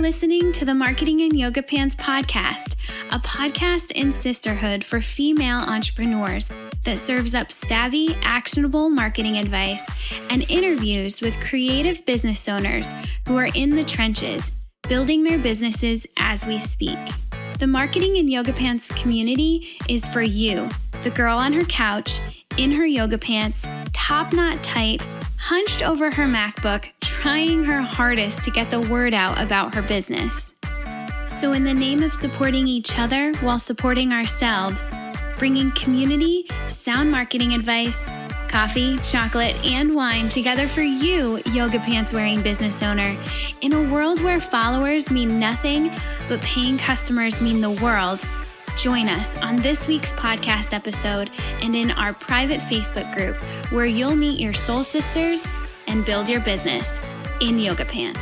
listening to the Marketing and Yoga Pants podcast, a podcast in sisterhood for female entrepreneurs that serves up savvy, actionable marketing advice and interviews with creative business owners who are in the trenches, building their businesses as we speak. The Marketing and Yoga Pants community is for you, the girl on her couch, in her yoga pants, top knot tight, hunched over her MacBook, trying her hardest to get the word out about her business. So in the name of supporting each other while supporting ourselves, bringing community, sound marketing advice, coffee, chocolate, and wine together for you, yoga pants wearing business owner, in a world where followers mean nothing, but paying customers mean the world, join us on this week's podcast episode and in our private Facebook group where you'll meet your soul sisters and build your business in yoga pants.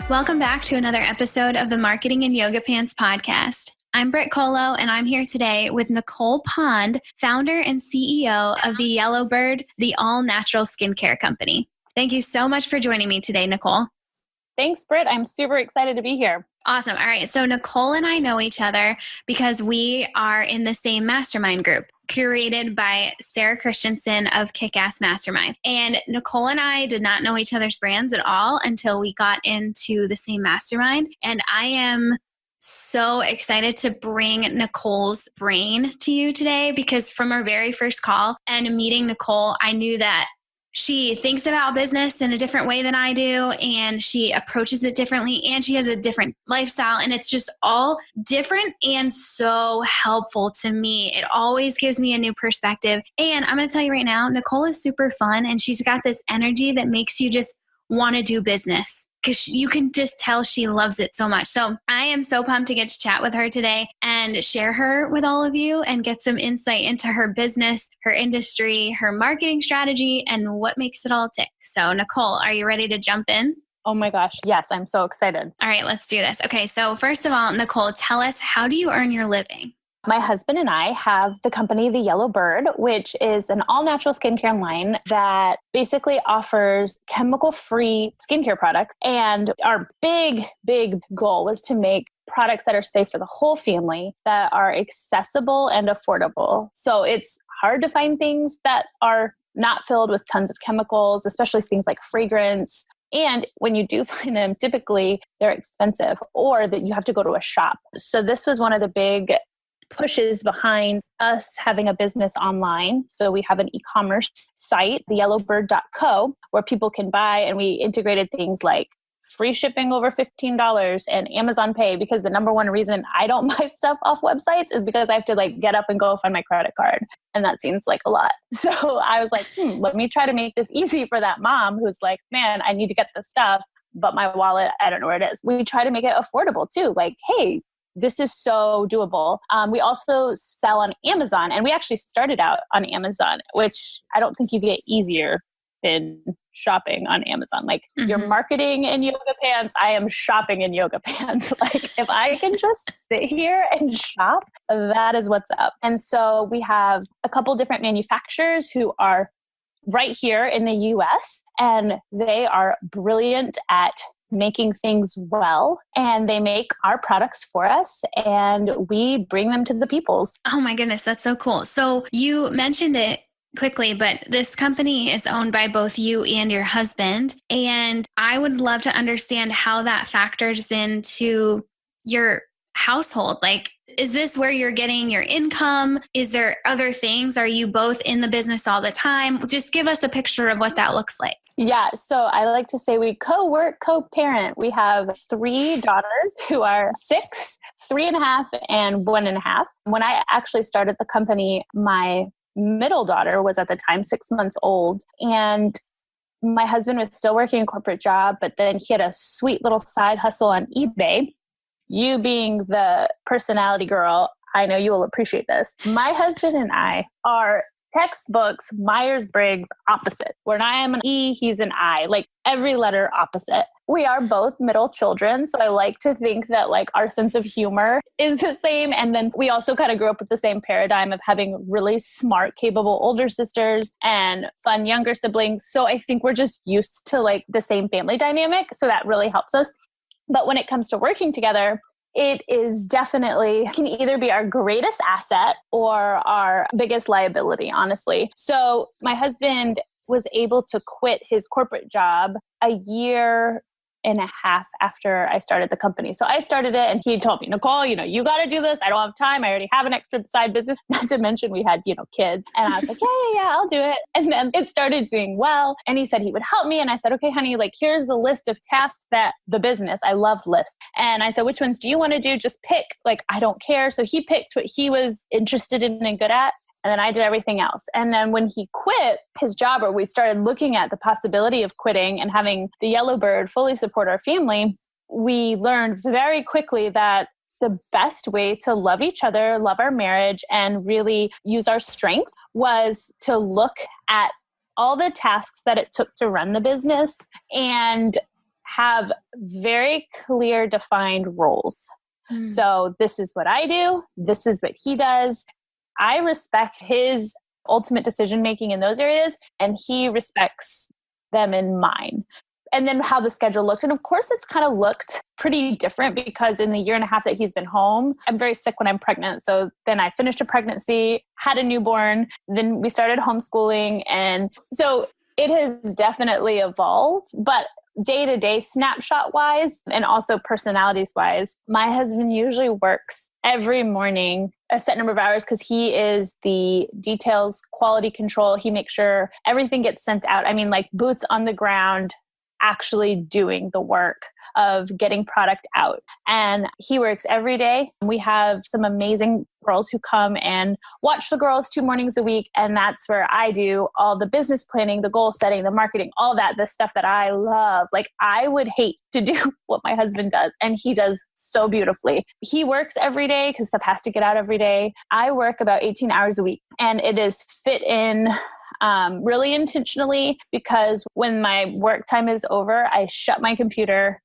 Welcome back to another episode of the Marketing and Yoga Pants podcast. I'm Brit and I'm here today with Nicole Pond, founder and CEO of the Yellowbird, the all-natural skincare company. Thank you so much for joining me today, Nicole. Thanks, Brit. I'm super excited to be here. Awesome. All right. So Nicole and I know each other because we are in the same mastermind group curated by Sarah Christensen of Kick-Ass Mastermind. And Nicole and I did not know each other's brands at all until we got into the same mastermind. And I am so excited to bring Nicole's brain to you today because from our very first call and meeting Nicole, I knew that she thinks about business in a different way than I do, and she approaches it differently, and she has a different lifestyle, and it's just all different and so helpful to me. It always gives me a new perspective. And I'm going to tell you right now, Nicole is super fun, and she's got this energy that makes you just want to do business because you can just tell she loves it so much. So I am so pumped to get to chat with her today and share her with all of you and get some insight into her business, her industry, her marketing strategy, and what makes it all tick. So Nicole, are you ready to jump in? Oh my gosh. Yes, I'm so excited. All right, let's do this. Okay, so first of all, Nicole, tell us, how do you earn your living? My husband and I have the company, The Yellowbird, which is an all-natural skincare line that basically offers chemical-free skincare products. And our big goal was to make products that are safe for the whole family, that are accessible and affordable. So it's hard to find things that are not filled with tons of chemicals, especially things like fragrance. And when you do find them, typically they're expensive or that you have to go to a shop. So this was one of the big pushes behind us having a business online. So we have an e-commerce site, theyellowbird.co, where people can buy, and we integrated things like free shipping over $15 and Amazon Pay, because the number one reason I don't buy stuff off websites is because I have to get up and go find my credit card. And that seems like a lot. So I was like, let me try to make this easy for that mom who's like, man, I need to get this stuff, but my wallet, I don't know where it is. We try to make it affordable too. Like, hey, this is so doable. We also sell on Amazon, and we actually started out on Amazon, which I don't think you get easier than shopping on Amazon. You're marketing in yoga pants, I am shopping in yoga pants. If I can just sit here and shop, that is what's up. And so we have a couple different manufacturers who are right here in the US, and they are brilliant at making things well, and they make our products for us and we bring them to the peoples. Oh my goodness, that's so cool. So you mentioned it quickly, but this company is owned by both you and your husband. And I would love to understand how that factors into your household. Is this where you're getting your income? Is there other things? Are you both in the business all the time? Just give us a picture of what that looks like. Yeah. So I like to say we co-work, co-parent. We have 3 daughters who are 6, 3.5, and 1.5. When I actually started the company, my middle daughter was at the time 6 months old, and my husband was still working a corporate job, but then he had a sweet little side hustle on eBay. You being the personality girl, I know you will appreciate this. My husband and I are textbooks, Myers-Briggs opposite. Where I am an E, he's an I, like every letter opposite. We are both middle children. So I like to think that like our sense of humor is the same. And then we also kind of grew up with the same paradigm of having really smart, capable older sisters and fun younger siblings. So I think we're just used to like the same family dynamic. So that really helps us. But when it comes to working together, it is definitely can either be our greatest asset or our biggest liability, honestly. So my husband was able to quit his corporate job a year and a half after I started the company. So I started it and he told me, Nicole, you got to do this. I don't have time. I already have an extra side business. Not to mention we had, kids. And I was like, yeah, I'll do it. And then it started doing well. And he said he would help me. And I said, okay, honey, like here's the list of tasks that the business, I love lists. And I said, which ones do you want to do? Just pick, like, I don't care. So he picked what he was interested in and good at. And then I did everything else. And then when he quit his job, or we started looking at the possibility of quitting and having the Yellow Bird fully support our family, we learned very quickly that the best way to love each other, love our marriage, and really use our strength was to look at all the tasks that it took to run the business and have very clear defined roles. So this is what I do. This is what he does. I respect his ultimate decision-making in those areas, and he respects them in mine. And then how the schedule looked. And of course, it's kind of looked pretty different because in the year and a half that he's been home, I'm very sick when I'm pregnant. So then I finished a pregnancy, had a newborn, then we started homeschooling. And so it has definitely evolved, but day-to-day snapshot-wise and also personalities-wise, my husband usually works every morning a set number of hours because he is the details quality control. He makes sure everything gets sent out. I mean, like boots on the ground, actually doing the work of getting product out. And he works every day. We have some amazing girls who come and watch the girls 2 mornings a week. And that's where I do all the business planning, the goal setting, the marketing, all that, the stuff that I love. Like I would hate to do what my husband does. And he does so beautifully. He works every day because stuff has to get out every day. I work about 18 hours a week and it is fit in really intentionally because when my work time is over, I shut my computer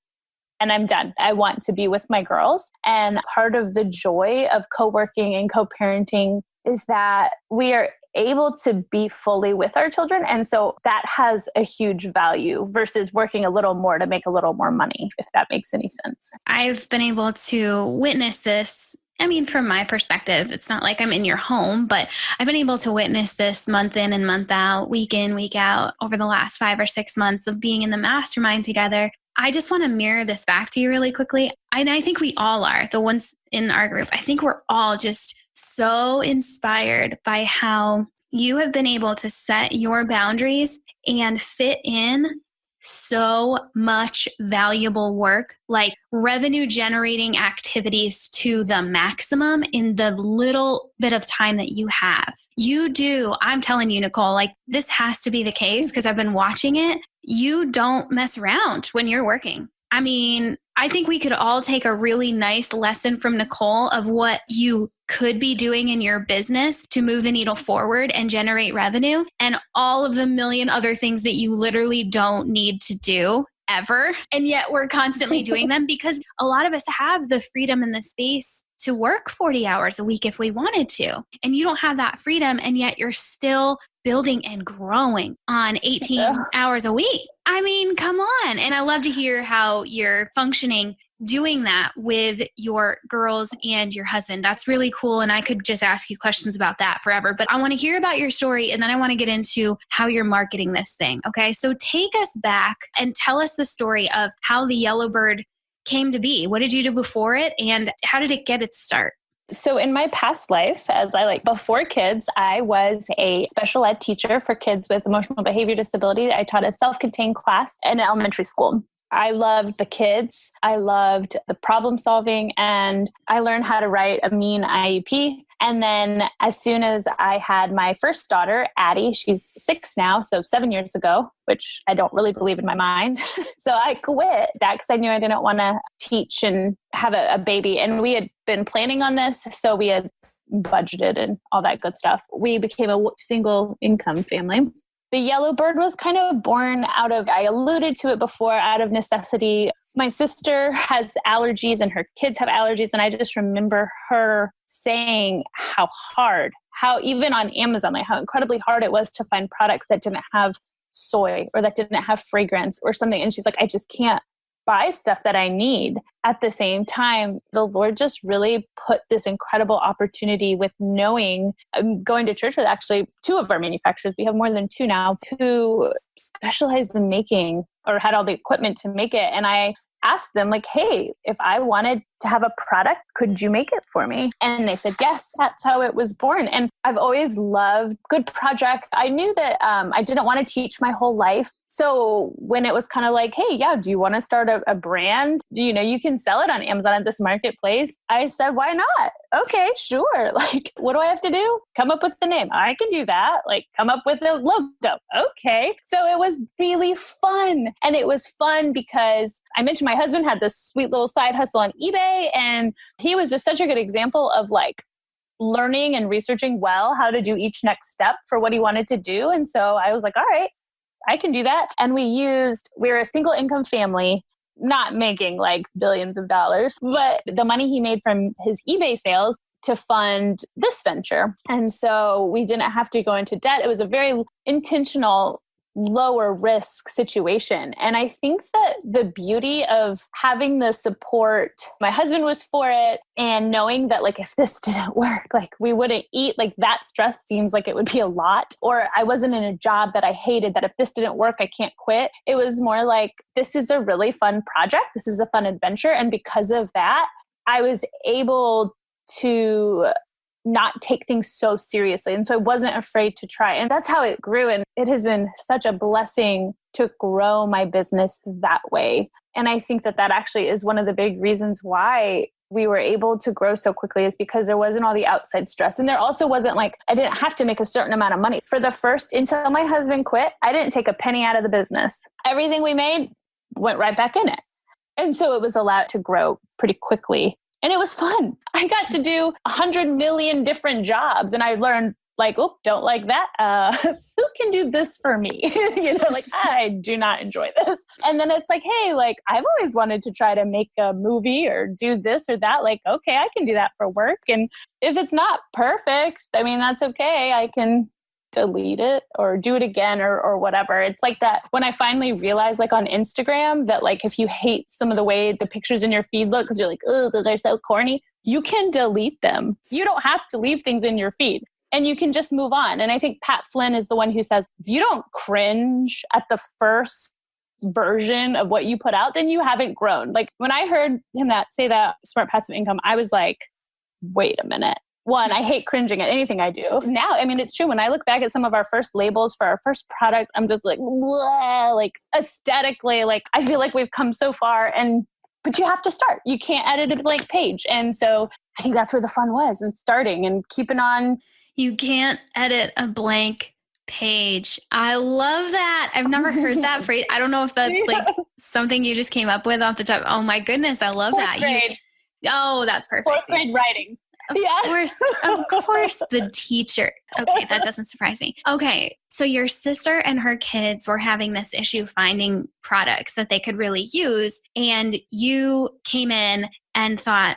and I'm done. I want to be with my girls. And part of the joy of co-working and co-parenting is that we are able to be fully with our children. And so that has a huge value versus working a little more to make a little more money, if that makes any sense. I've been able to witness this. I mean, from my perspective, it's not like I'm in your home, but I've been able to witness this month in and month out, week in, week out over the last 5 or 6 months of being in the mastermind together. I just want to mirror this back to you really quickly. And I think we all are, the ones in our group. I think we're all just so inspired by how you have been able to set your boundaries and fit in so much valuable work, like revenue generating activities to the maximum in the little bit of time that you have. You do. I'm telling you, Nicole, like this has to be the case because I've been watching it. You don't mess around when you're working. I mean, I think we could all take a really nice lesson from Nicole of what you could be doing in your business to move the needle forward and generate revenue and all of the million other things that you literally don't need to do ever. And yet we're constantly doing them because a lot of us have the freedom and the space to work 40 hours a week if we wanted to. And you don't have that freedom and yet you're still building and growing on 18 hours a week. I mean, come on. And I love to hear how you're functioning doing that with your girls and your husband. That's really cool. And I could just ask you questions about that forever, but I want to hear about your story. And then I want to get into how you're marketing this thing. Okay. So take us back and tell us the story of how the Yellow Bird came to be. What did you do before it? And how did it get its start? So in my past life, before kids, I was a special ed teacher for kids with emotional behavior disability. I taught a self-contained class in elementary school. I loved the kids. I loved the problem solving, and I learned how to write a mean IEP. And then as soon as I had my first daughter, Addie, she's 6 now, so 7 years ago, which I don't really believe in my mind. So I quit that because I knew I didn't want to teach and have a baby. And we had been planning on this. So we had budgeted and all that good stuff. We became a single income family. The Yellow Bird was kind of born out of, I alluded to it before, out of necessity. My sister has allergies and her kids have allergies. And I just remember her saying how even on Amazon, like how incredibly hard it was to find products that didn't have soy or that didn't have fragrance or something. And she's like, I just can't buy stuff that I need. At the same time, the Lord just really put this incredible opportunity with knowing, I'm going to church with actually 2 of our manufacturers. We have more than 2 now who specialized in making or had all the equipment to make it. And I asked them like, hey, if I wanted to have a product, could you make it for me? And they said, yes, that's how it was born. And I've always loved good project. I knew that I didn't want to teach my whole life. So when it was kind of like, hey, yeah, do you want to start a brand? You can sell it on Amazon at this marketplace. I said, why not? Okay, sure. Like, what do I have to do? Come up with the name. I can do that. Like, come up with the logo. Okay. So it was really fun. And it was fun because I mentioned my husband had this sweet little side hustle on eBay. And he was just such a good example of like learning and researching well how to do each next step for what he wanted to do. And so I was like, all right, I can do that. And we're a single income family, not making like billions of dollars, but the money he made from his eBay sales to fund this venture. And so we didn't have to go into debt. It was a very intentional, lower risk situation. And I think that the beauty of having the support, my husband was for it, and knowing that like, if this didn't work, like we wouldn't eat, like that stress seems like it would be a lot, or I wasn't in a job that I hated, that if this didn't work, I can't quit. It was more like, this is a really fun project. This is a fun adventure. And because of that, I was able to not take things so seriously. And so I wasn't afraid to try. And that's how it grew. And it has been such a blessing to grow my business that way. And I think that actually is one of the big reasons why we were able to grow so quickly, is because there wasn't all the outside stress. And there also wasn't like, I didn't have to make a certain amount of money. For the first, until my husband quit, I didn't take a penny out of the business. Everything we made went right back in it. And so it was allowed to grow pretty quickly. And it was fun. I got to do 100 million different jobs. And I learned like, oh, don't like that. Who can do this for me? Like, I do not enjoy this. And then it's like, hey, like I've always wanted to try to make a movie or do this or that. Like, okay, I can do that for work. And if it's not perfect, I mean, that's okay. I can delete it or do it again or whatever. It's like that when I finally realized like on Instagram that like if you hate some of the way the pictures in your feed look because you're like, oh, those are so corny, you can delete them. You don't have to leave things in your feed and you can just move on. And I think Pat Flynn is the one who says, if you don't cringe at the first version of what you put out, then you haven't grown. Like when I heard him say that smart passive income, I was like, wait a minute. One, I hate cringing at anything I do. Now, I mean, it's true. When I look back at some of our first labels for our first product, I'm just like, like aesthetically, like I feel like we've come so far, but you have to start. You can't edit a blank page. And so I think that's where the fun was, and starting and keeping on. You can't edit a blank page. I love that. I've never heard that phrase. I don't know if that's like something you just came up with off the top. Oh my goodness. I love that. Oh, that's perfect. 4th grade writing. Of course, the teacher. Okay, that doesn't surprise me. Okay, so your sister and her kids were having this issue finding products that they could really use, and you came in and thought,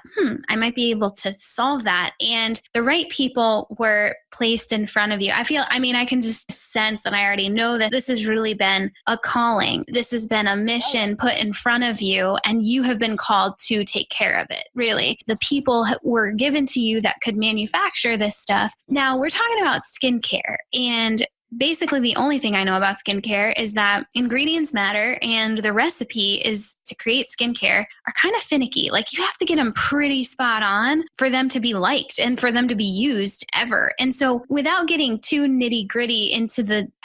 I might be able to solve that. And the right people were placed in front of you. I can just sense, and I already know that this has really been a calling. This has been a mission put in front of you, and you have been called to take care of it, really. The people were given to you that could manufacture this stuff. Now, we're talking about skincare, and basically the only thing I know about skincare is that ingredients matter, and the recipe is to create skincare are kind of finicky. Like you have to get them pretty spot on for them to be liked and for them to be used ever. And so without getting too nitty gritty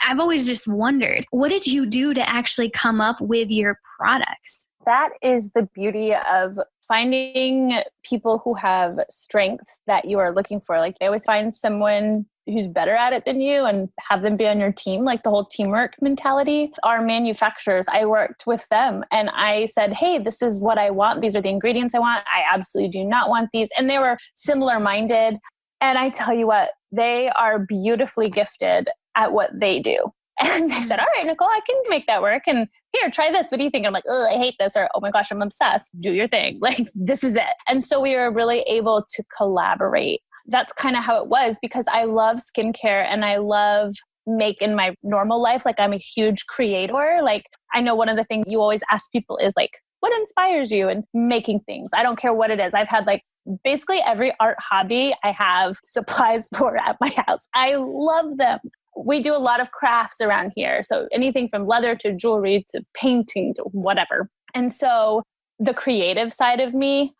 I've always just wondered, what did you do to actually come up with your products? That is the beauty of finding people who have strengths that you are looking for. Like they always find someone who's better at it than you and have them be on your team, like the whole teamwork mentality. Our manufacturers, I worked with them and I said, hey, this is what I want. These are the ingredients I want. I absolutely do not want these. And they were similar minded. And I tell you what, they are beautifully gifted at what they do. And they said, all right, Nicole, I can make that work. And here, try this. What do you think? I'm like, oh, I hate this. Or, oh my gosh, I'm obsessed. Do your thing. Like, this is it. And so we were really able to collaborate. That's kind of how it was, because I love skincare and I love make in my normal life. Like, I'm a huge creator. Like, I know one of the things you always ask people is like, what inspires you in making things? I don't care what it is. I've had like basically every art hobby I have supplies for at my house. I love them. We do a lot of crafts around here. So anything from leather to jewelry to painting to whatever. And so the creative side of me,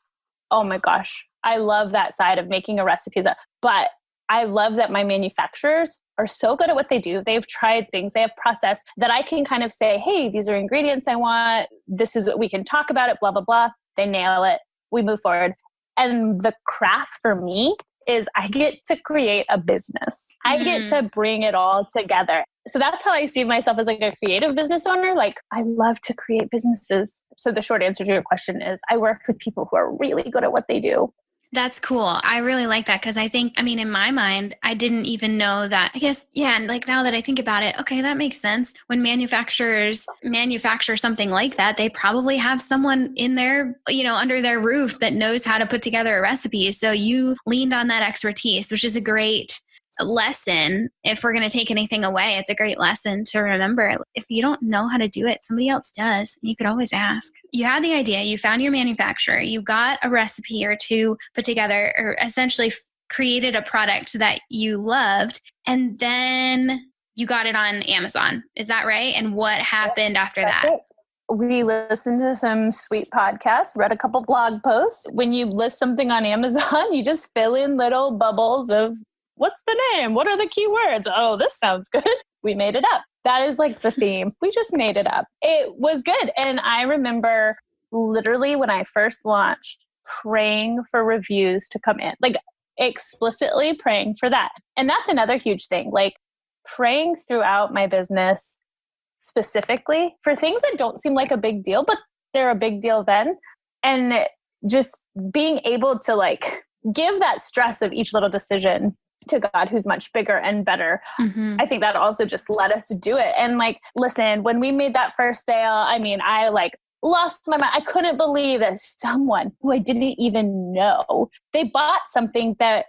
oh my gosh, I love that side of making a recipe. But I love that my manufacturers are so good at what they do. They've tried things, they have process that I can kind of say, hey, these are ingredients I want. This is what we can talk about it, blah, blah, blah. They nail it. We move forward. And the craft for me is I get to create a business. I get to bring it all together. So that's how I see myself, as like a creative business owner. Like, I love to create businesses. So the short answer to your question is I work with people who are really good at what they do. That's cool. I really like that, because I think, I mean, in my mind, I didn't even know that. I guess, yeah. And like, now that I think about it, okay, that makes sense. When manufacturers manufacture something like that, they probably have someone in their, under their roof that knows how to put together a recipe. So you leaned on that expertise, which is a great lesson. If we're going to take anything away, it's a great lesson to remember. If you don't know how to do it, somebody else does. You could always ask. You had the idea, you found your manufacturer, you got a recipe or two put together, or essentially created a product that you loved, and then you got it on Amazon. Is that right? And what happened after that? It. We listened to some sweet podcasts, read a couple blog posts. When you list something on Amazon, you just fill in little bubbles of, what's the name? What are the keywords? Oh, this sounds good. We made it up. That is like the theme. We just made it up. It was good. And I remember literally when I first launched, praying for reviews to come in, like explicitly praying for that. And that's another huge thing, like praying throughout my business specifically for things that don't seem like a big deal, but they're a big deal then. And just being able to like give that stress of each little decision to God, who's much bigger and better. Mm-hmm. I think that also just let us do it. And like, listen, when we made that first sale, I mean, I like lost my mind. I couldn't believe that someone who I didn't even know, they bought something that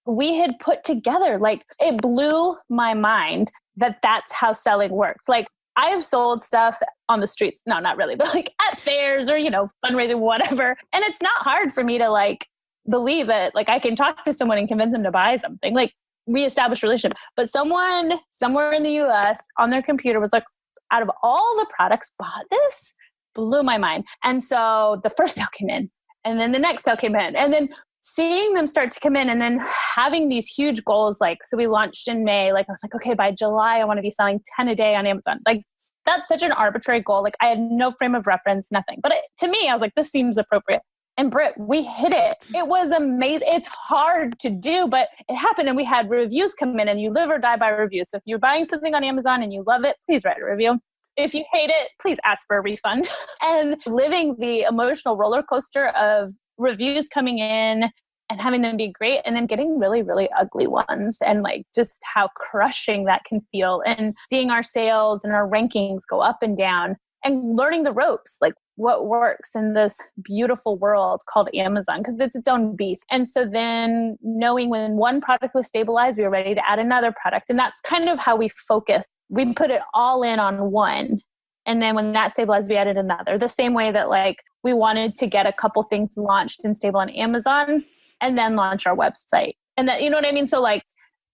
we had put together. Like, it blew my mind that that's how selling works. Like, I have sold stuff on the streets. No, not really, but like at fairs or, fundraising, whatever. And it's not hard for me to like believe that like I can talk to someone and convince them to buy something, like reestablish a relationship. But someone somewhere in the US on their computer was like, out of all the products bought this, blew my mind. And so the first sale came in, and then the next sale came in, and then seeing them start to come in, and then having these huge goals. Like, so we launched in May, like I was like, okay, by July, I want to be selling 10 a day on Amazon. Like, that's such an arbitrary goal. Like, I had no frame of reference, nothing. But to me, I was like, this seems appropriate. And Brit, we hit it. It was amazing. It's hard to do, but it happened. And we had reviews come in, and you live or die by reviews. So if you're buying something on Amazon and you love it, please write a review. If you hate it, please ask for a refund. And living the emotional roller coaster of reviews coming in and having them be great, and then getting really, really ugly ones, and like just how crushing that can feel, and seeing our sales and our rankings go up and down, and learning the ropes, like what works in this beautiful world called Amazon, because it's its own beast. And so then knowing when one product was stabilized, we were ready to add another product. And that's kind of how we focused. We put it all in on one. And then when that stabilized, we added another. The same way that like we wanted to get a couple things launched and stable on Amazon and then launch our website. And that, you know what I mean? So like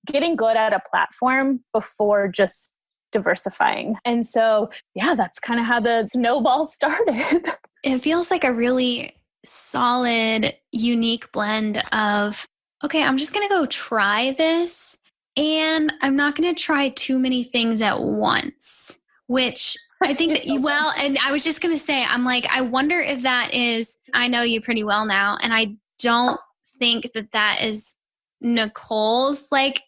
getting good at a platform before just diversifying. And so, yeah, that's kind of how the snowball started. It feels like a really solid, unique blend of, okay, I'm just going to go try this, and I'm not going to try too many things at once, which I think that, well, and I was just going to say, I'm like, I wonder if that is, I know you pretty well now, and I don't think that that is Nicole's like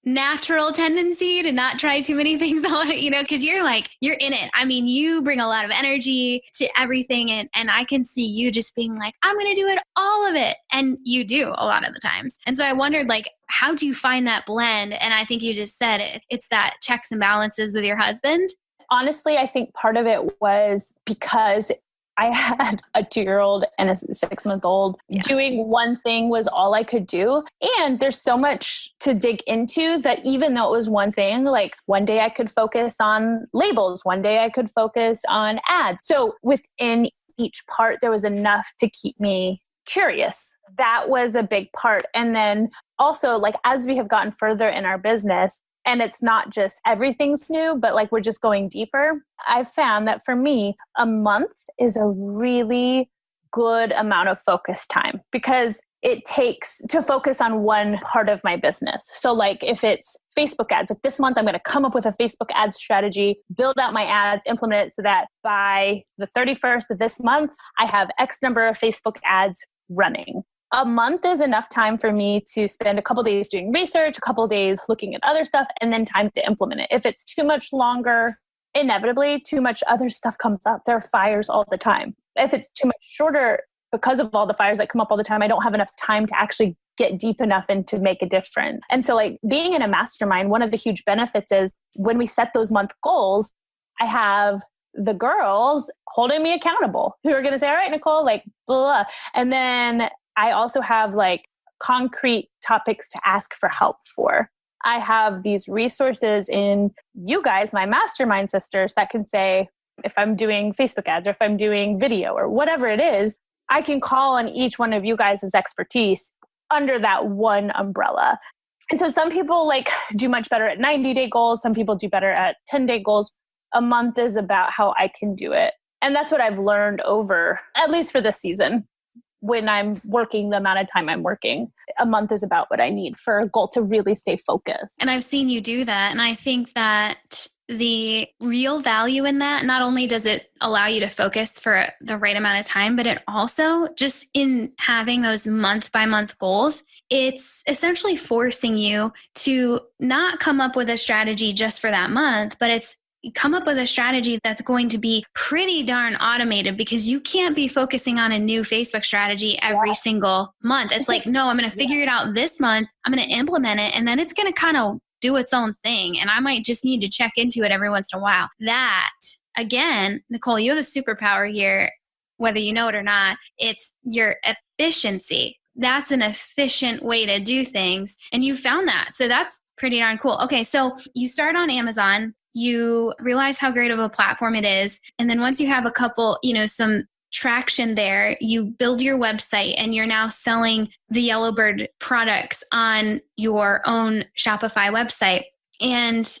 natural tendency to not try too many things all, because you're in it. I mean, you bring a lot of energy to everything. And I can see you just being like, I'm going to do it, all of it. And you do a lot of the times. And so I wondered, like, how do you find that blend? And I think you just said it. It's that checks and balances with your husband. Honestly, I think part of it was because I had a 2-year-old and a 6-month-old. Yeah. Doing one thing was all I could do. And there's so much to dig into that even though it was one thing, like one day I could focus on labels, one day I could focus on ads. So within each part, there was enough to keep me curious. That was a big part. And then also, like, as we have gotten further in our business, and it's not just everything's new, but like we're just going deeper, I've found that for me, a month is a really good amount of focus time because it takes to focus on one part of my business. So like if it's Facebook ads, like this month I'm going to come up with a Facebook ad strategy, build out my ads, implement it so that by the 31st of this month, I have X number of Facebook ads running. A month is enough time for me to spend a couple days doing research, a couple days looking at other stuff, and then time to implement it. If it's too much longer, inevitably too much other stuff comes up. There are fires all the time. If it's too much shorter, because of all the fires that come up all the time, I don't have enough time to actually get deep enough and to make a difference. And so like being in a mastermind, one of the huge benefits is when we set those month goals, I have the girls holding me accountable who are going to say, all right, Nicole, like blah. And then I also have like concrete topics to ask for help for. I have these resources in you guys, my mastermind sisters, that can say, if I'm doing Facebook ads or if I'm doing video or whatever it is, I can call on each one of you guys' expertise under that one umbrella. And so some people like do much better at 90-day goals. Some people do better at 10-day goals. A month is about how I can do it. And that's what I've learned over, at least for this season. When I'm working the amount of time I'm working, a month is about what I need for a goal to really stay focused. And I've seen you do that. And I think that the real value in that, not only does it allow you to focus for the right amount of time, but it also just in having those month by month goals, it's essentially forcing you to not come up with a strategy just for that month, but it's come up with a strategy that's going to be pretty darn automated because you can't be focusing on a new Facebook strategy every single month. It's like, no, I'm going to figure it out this month. I'm going to implement it. And then it's going to kind of do its own thing. And I might just need to check into it every once in a while. That, again, Nicole, you have a superpower here, whether you know it or not. It's your efficiency. That's an efficient way to do things. And you found that. So that's pretty darn cool. Okay. So you start on Amazon. You realize how great of a platform it is. And then once you have a couple, some traction there, you build your website and you're now selling the Yellowbird products on your own Shopify website and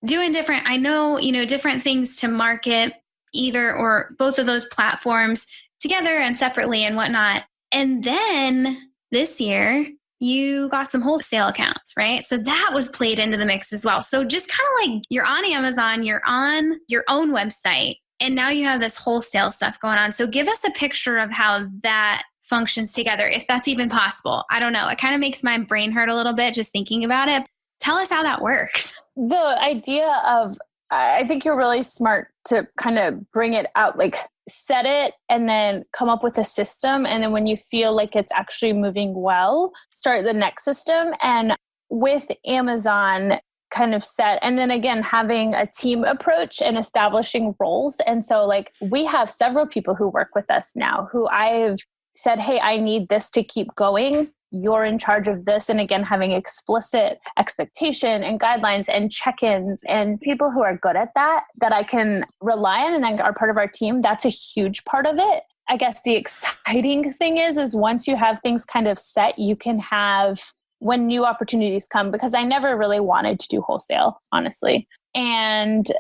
doing different things to market either or both of those platforms together and separately and whatnot. And then this year, you got some wholesale accounts, right? So that was played into the mix as well. So just kind of like you're on Amazon, you're on your own website, and now you have this wholesale stuff going on. So give us a picture of how that functions together, if that's even possible. I don't know. It kind of makes my brain hurt a little bit just thinking about it. Tell us how that works. The idea of, I think you're really smart to kind of bring it out, like set it and then come up with a system. And then when you feel like it's actually moving well, start the next system. And with Amazon kind of set, and then again, having a team approach and establishing roles. And so like we have several people who work with us now who I've said, hey, I need this to keep going. You're in charge of this. And again, having explicit expectation and guidelines and check-ins and people who are good at that I can rely on and then are part of our team. That's a huge part of it. I guess the exciting thing is once you have things kind of set, you can have when new opportunities come, because I never really wanted to do wholesale, honestly. And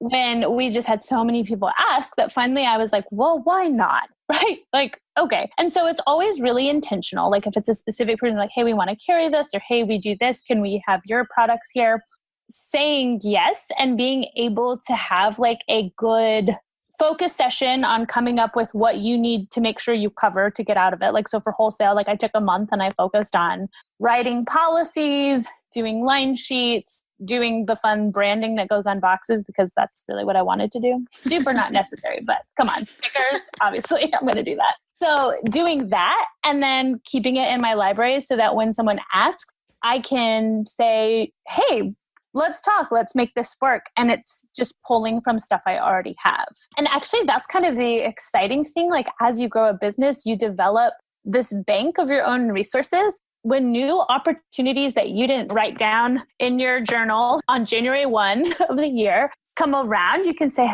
when we just had so many people ask that finally I was like, well, why not? Right? Like, okay. And so it's always really intentional. Like if it's a specific person, like, hey, we want to carry this, or hey, we do this. Can we have your products here? Saying yes and being able to have like a good focus session on coming up with what you need to make sure you cover to get out of it. Like, so for wholesale, like I took a month and I focused on writing policies, doing line sheets, doing the fun branding that goes on boxes, because that's really what I wanted to do. Super not necessary, but come on, stickers, obviously I'm going to do that. So doing that and then keeping it in my library so that when someone asks, I can say, hey, let's talk, let's make this work. And it's just pulling from stuff I already have. And actually that's kind of the exciting thing. Like as you grow a business, you develop this bank of your own resources. When new opportunities that you didn't write down in your journal on January 1 of the year come around, you can say,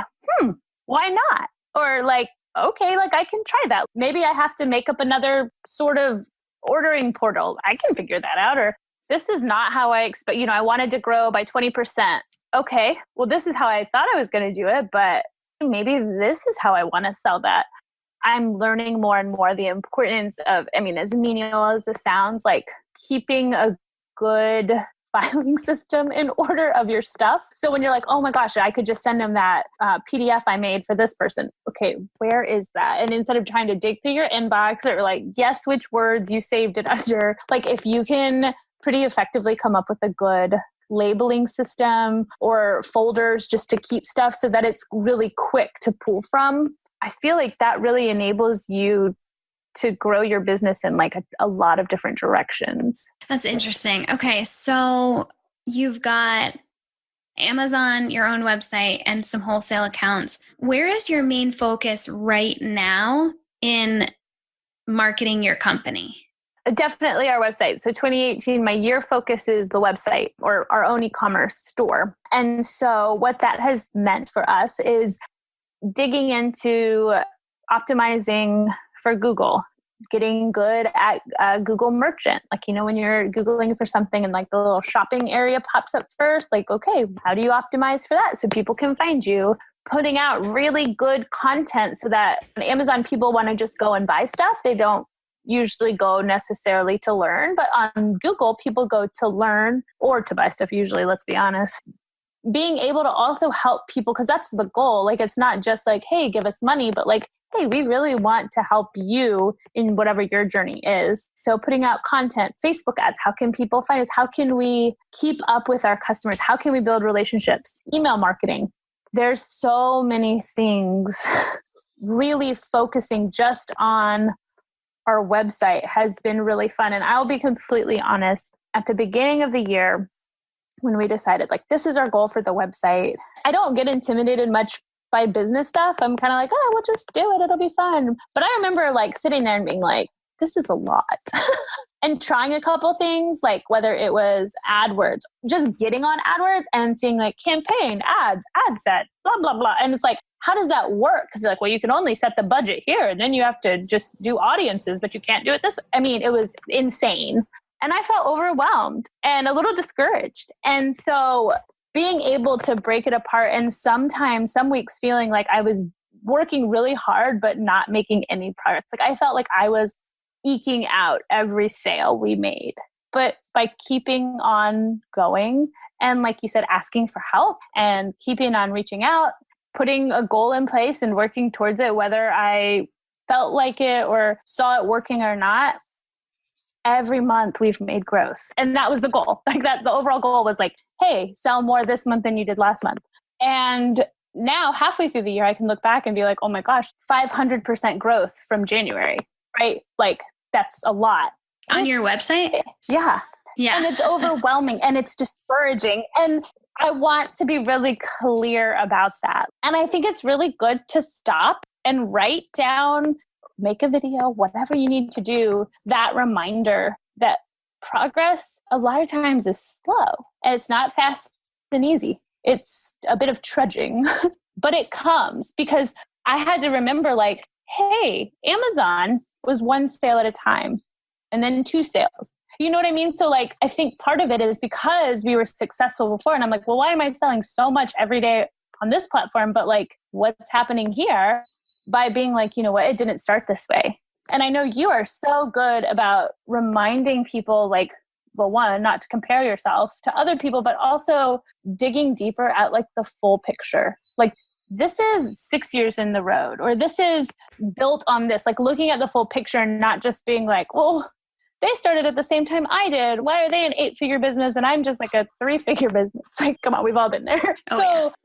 why not? Or like, okay, like I can try that. Maybe I have to make up another sort of ordering portal. I can figure that out. Or this is not how I expect, I wanted to grow by 20%. Okay, well, this is how I thought I was going to do it, but maybe this is how I want to sell that. I'm learning more and more the importance of, as menial as it sounds, like keeping a good filing system in order of your stuff. So when you're like, oh my gosh, I could just send them that PDF I made for this person. Okay, where is that? And instead of trying to dig through your inbox or like, guess which words you saved it under, like if you can pretty effectively come up with a good labeling system or folders just to keep stuff so that it's really quick to pull from, I feel like that really enables you to grow your business in like a lot of different directions. That's interesting. Okay. So you've got Amazon, your own website, and some wholesale accounts. Where is your main focus right now in marketing your company? Definitely our website. So 2018, my year focus is the website or our own e-commerce store. And so what that has meant for us is digging into optimizing for Google, getting good at Google Merchant. Like, when you're Googling for something and like the little shopping area pops up first, like, okay, how do you optimize for that so people can find you? Putting out really good content so that on Amazon, people want to just go and buy stuff. They don't usually go necessarily to learn, but on Google, people go to learn or to buy stuff usually, let's be honest. Being able to also help people, because that's the goal. Like, it's not just like, hey, give us money, but like, hey, we really want to help you in whatever your journey is. So putting out content, Facebook ads, how can people find us? How can we keep up with our customers? How can we build relationships? Email marketing. There's so many things. Really focusing just on our website has been really fun. And I'll be completely honest, at the beginning of the year, when we decided like, this is our goal for the website, I don't get intimidated much by business stuff. I'm kind of like, oh, we'll just do it. It'll be fun. But I remember like sitting there and being like, this is a lot. And trying a couple things, like whether it was AdWords, just getting on AdWords and seeing like campaign, ads, ad set, blah, blah, blah. And it's like, how does that work? Because like, well, you can only set the budget here and then you have to just do audiences, but you can't do it this way. It was insane. And I felt overwhelmed and a little discouraged. And so being able to break it apart and sometimes some weeks feeling like I was working really hard, but not making any progress. Like I felt like I was eking out every sale we made. But by keeping on going and like you said, asking for help and keeping on reaching out, putting a goal in place and working towards it, whether I felt like it or saw it working or not, every month we've made growth. And that was the goal. Like that, the overall goal was like, hey, sell more this month than you did last month. And now halfway through the year, I can look back and be like, oh my gosh, 500% growth from January, right? Like that's a lot. On your website? Yeah. Yeah. And it's overwhelming and it's discouraging. And I want to be really clear about that. And I think it's really good to stop and write down, make a video, whatever you need to do, that reminder that progress a lot of times is slow and it's not fast and easy. It's a bit of trudging, but it comes because I had to remember like, hey, Amazon was one sale at a time and then 2 sales. You know what I mean? So like, I think part of it is because we were successful before and I'm like, well, why am I selling so much every day on this platform? But like what's happening here by being like, you know what, it didn't start this way. And I know you are so good about reminding people like, well, one, not to compare yourself to other people, but also digging deeper at like the full picture. Like this is 6 years in the road, or this is built on this, like looking at the full picture and not just being like, well, they started at the same time I did. Why are they an 8-figure business and I'm just like a 3-figure business? Like, come on, we've all been there.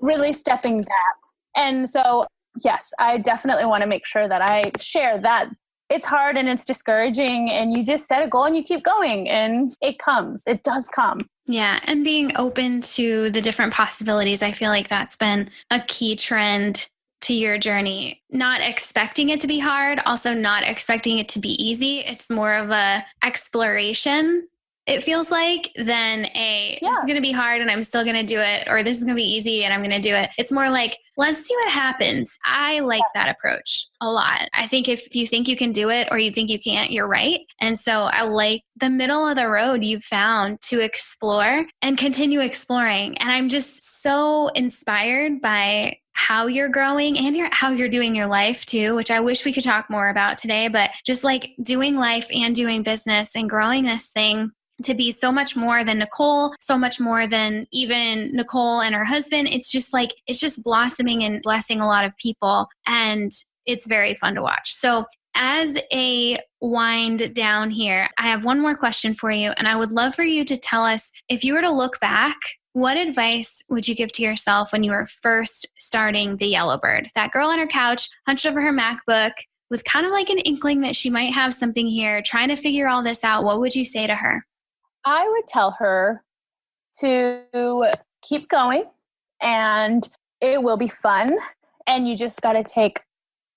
Really stepping back. And so, yes, I definitely want to make sure that I share that it's hard and it's discouraging and you just set a goal and you keep going and it comes. It does come. Yeah. And being open to the different possibilities. I feel like that's been a key trend to your journey. Not expecting it to be hard, also not expecting it to be easy. It's more of a exploration, it feels like, than this is going to be hard and I'm still going to do it, or this is going to be easy and I'm going to do it. It's more like, let's see what happens. I like that approach a lot. I think if you think you can do it or you think you can't, you're right. And so I like the middle of the road you've found to explore and continue exploring. And I'm just so inspired by how you're growing and how you're doing your life too, which I wish we could talk more about today, but just like doing life and doing business and growing this thing to be so much more than Nicole, so much more than even Nicole and her husband. It's just like, it's just blossoming and blessing a lot of people. And it's very fun to watch. So as a wind down here, I have one more question for you. And I would love for you to tell us, if you were to look back, what advice would you give to yourself when you were first starting the Yellowbird? That girl on her couch, hunched over her MacBook, with kind of like an inkling that she might have something here, trying to figure all this out. What would you say to her? I would tell her to keep going and it will be fun. And you just got to take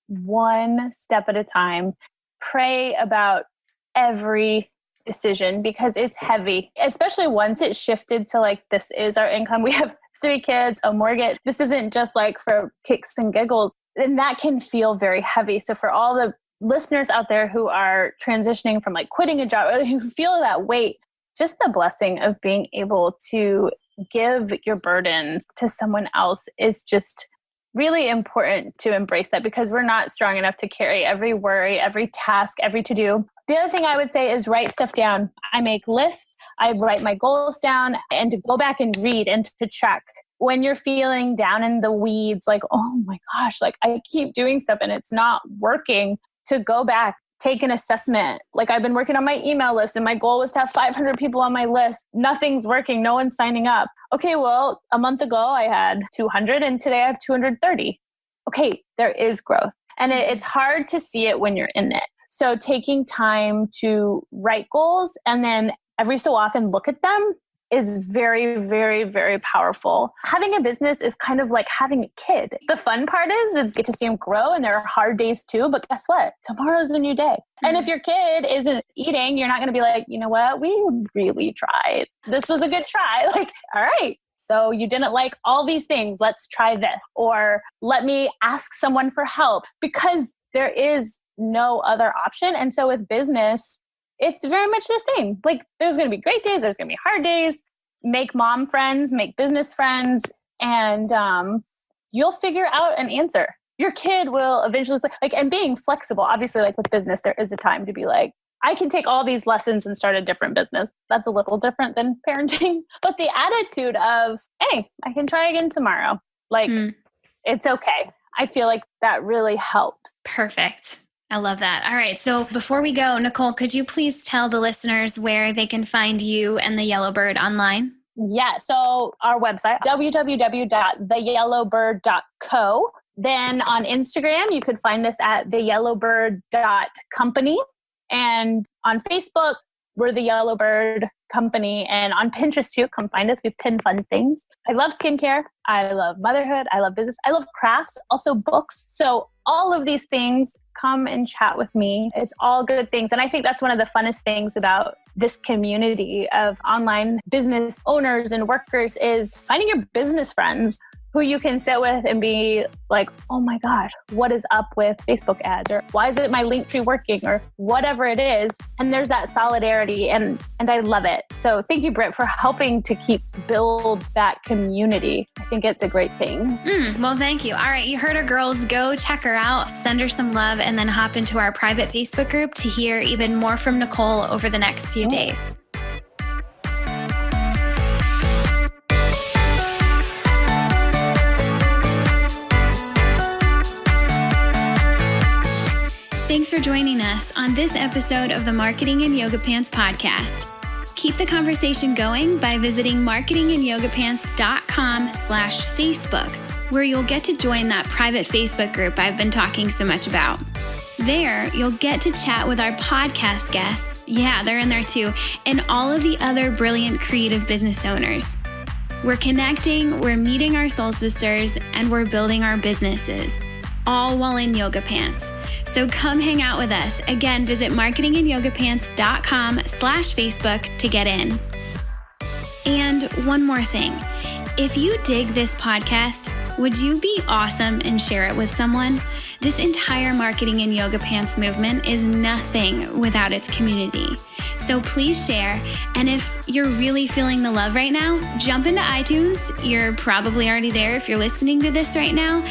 one step at a time. Pray about every decision because it's heavy, especially once it's shifted to like, this is our income. We have 3 kids, a mortgage. This isn't just like for kicks and giggles. And that can feel very heavy. So for all the listeners out there who are transitioning from like quitting a job or who feel that weight, just the blessing of being able to give your burdens to someone else is just really important to embrace that, because we're not strong enough to carry every worry, every task, every to-do. The other thing I would say is write stuff down. I make lists. I write my goals down, and to go back and read and to check. When you're feeling down in the weeds, like, oh my gosh, like I keep doing stuff and it's not working, to go back, take an assessment. Like I've been working on my email list and my goal was to have 500 people on my list. Nothing's working. No one's signing up. Okay, well, a month ago I had 200 and today I have 230. Okay, there is growth. And it's hard to see it when you're in it. So taking time to write goals and then every so often look at them is very, very, very powerful. Having a business is kind of like having a kid. The fun part is you get to see them grow, and there are hard days too, but guess what? Tomorrow's a new day. Mm-hmm. And if your kid isn't eating, you're not going to be like, you know what? We really tried. This was a good try. Like, all right. So you didn't like all these things. Let's try this. Or let me ask someone for help, because there is no other option. And so with business, it's very much the same. Like there's going to be great days. There's going to be hard days. Make mom friends, make business friends, and you'll figure out an answer. Your kid will eventually like, and being flexible, obviously like with business, there is a time to be like, I can take all these lessons and start a different business. That's a little different than parenting, but the attitude of, hey, I can try again tomorrow. Like it's okay. I feel like that really helps. Perfect. I love that. All right. So before we go, Nicole, could you please tell the listeners where they can find you and the Yellowbird online? Yeah. So our website, www.theyellowbird.co. Then on Instagram, you could find us at theyellowbird.company. And on Facebook, we're the Yellowbird Company. And on Pinterest too, come find us. We pin fun things. I love skincare. I love motherhood. I love business. I love crafts, also books. So all of these things, come and chat with me. It's all good things. And I think that's one of the funnest things about this community of online business owners and workers is finding your business friends who you can sit with and be like, oh my gosh, what is up with Facebook ads? Or why isn't my Linktree working? Or whatever it is. And there's that solidarity and I love it. So thank you, Brit, for helping to build that community. I think it's a great thing. Well, thank you. All right. You heard her, girls. Go check her out, send her some love, and then hop into our private Facebook group to hear even more from Nicole over the next few days. Thanks for for joining us on this episode of the Marketing in Yoga Pants podcast. Keep the conversation going by visiting marketingin.yogapants.com/Facebook, where you'll get to join that private Facebook group I've been talking so much about. There, you'll get to chat with our podcast guests. Yeah, they're in there too, and all of the other brilliant creative business owners. We're connecting, we're meeting our soul sisters, and we're building our businesses, all while in yoga pants. So come hang out with us. Again, visit marketingin.yogapants.com/Facebook to get in. And one more thing. If you dig this podcast, would you be awesome and share it with someone? This entire Marketing in Yoga Pants movement is nothing without its community. So please share. And if you're really feeling the love right now, jump into iTunes. You're probably already there if you're listening to this right now.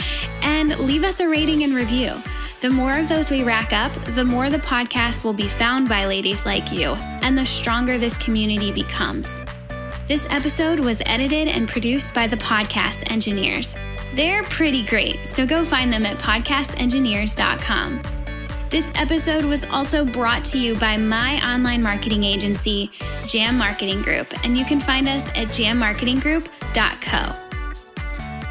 And leave us a rating and review. The more of those we rack up, the more the podcast will be found by ladies like you, and the stronger this community becomes. This episode was edited and produced by the Podcast Engineers. They're pretty great, so go find them at podcastengineers.com. This episode was also brought to you by my online marketing agency, Jam Marketing Group, and you can find us at jammarketinggroup.co.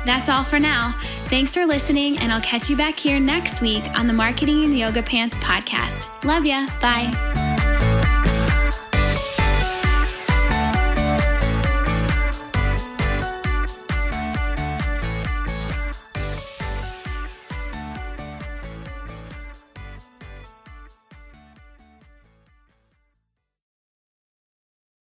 That's all for now. Thanks for listening, and I'll catch you back here next week on the Marketing in Yoga Pants podcast. Love ya. Bye.